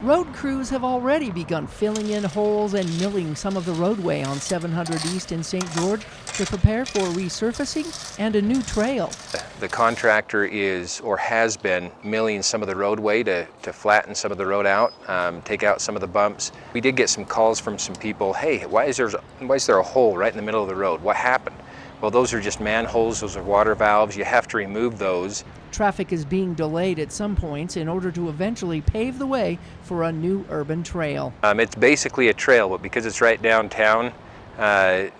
Road crews have already begun filling in holes and milling some of the roadway on 700 East in St. George to prepare for resurfacing and a new trail. The contractor is or has been milling some of the roadway to flatten some of the road out, take out some of the bumps. We did get some calls from some people, hey, why is there a hole right in the middle of the road? What happened? Well, those are just manholes, those are water valves. You have to remove those. Traffic is being delayed at some points in order to eventually pave the way for a new urban trail. It's basically a trail, but because it's right downtown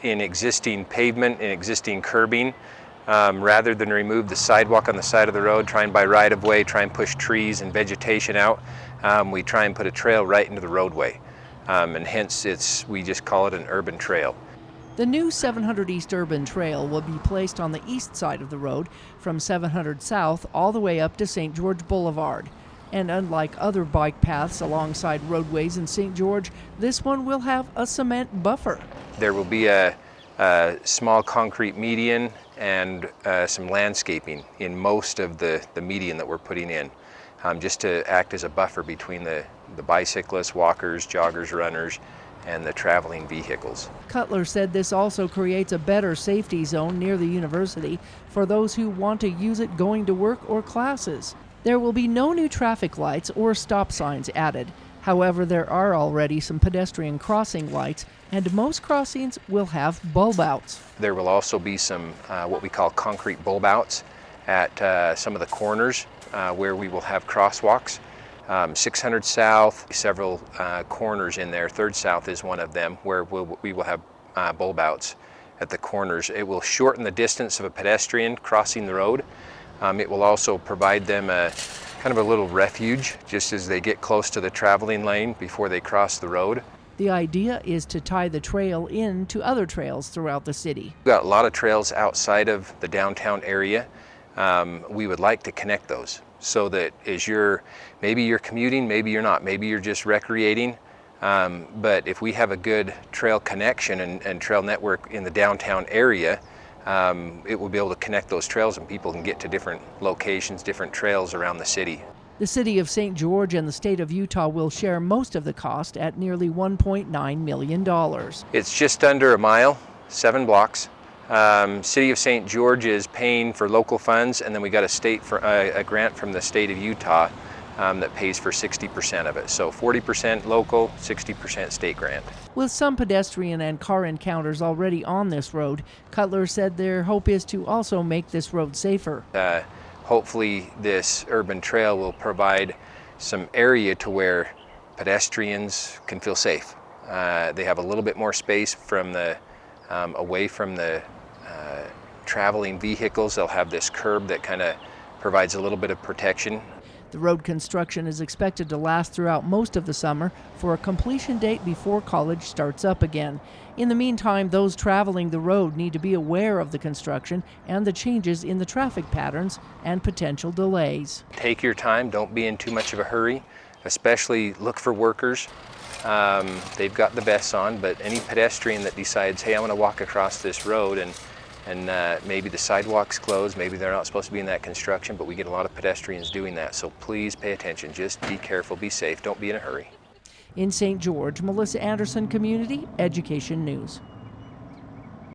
in existing pavement and existing curbing, rather than remove the sidewalk on the side of the road, try and buy right-of-way, try and push trees and vegetation out, we try and put a trail right into the roadway. And hence we just call it an urban trail. The new 700 East Urban Trail will be placed on the east side of the road from 700 South all the way up to St. George Boulevard. And unlike other bike paths alongside roadways in St. George, this one will have a cement buffer. There will be a small concrete median and some landscaping in most of the median that we're putting in, just to act as a buffer between the bicyclists, walkers, joggers, runners, and the traveling vehicles. Cutler said this also creates a better safety zone near the university for those who want to use it going to work or classes. There will be no new traffic lights or stop signs added. However, there are already some pedestrian crossing lights, and most crossings will have bulb outs. There will also be some what we call concrete bulb outs at some of the corners where we will have crosswalks. 600 South, several corners in there. 3rd South is one of them where we will have bulb outs at the corners. It will shorten the distance of a pedestrian crossing the road. It will also provide them a kind of a little refuge just as they get close to the traveling lane before they cross the road. The idea is to tie the trail in to other trails throughout the city. We've got a lot of trails outside of the downtown area. We would like to connect those so that as maybe you're commuting, maybe you're not, maybe you're just recreating, but if we have a good trail connection and trail network in the downtown area, it will be able to connect those trails and people can get to different locations, different trails around the city. The city of St. George and the state of Utah will share most of the cost at nearly $1.9 million. It's just under a mile, 7 blocks. City of St. George is paying for local funds, and then we got a grant from the state of Utah that pays for 60% of it. So 40% local, 60% state grant. With some pedestrian and car encounters already on this road, Cutler said their hope is to also make this road safer. Hopefully this urban trail will provide some area to where pedestrians can feel safe. They have a little bit more space from away from the traveling vehicles. They'll have this curb that kind of provides a little bit of protection. The road construction is expected to last throughout most of the summer for a completion date before college starts up again. In the meantime, those traveling the road need to be aware of the construction and the changes in the traffic patterns and potential delays. Take your time, don't be in too much of a hurry, especially look for workers. They've got the vests on, but any pedestrian that decides, hey, I want to walk across this road and maybe the sidewalk's closed, maybe they're not supposed to be in that construction, but we get a lot of pedestrians doing that. So please pay attention, just be careful, be safe, don't be in a hurry. In St. George, Melissa Anderson, Community Education News.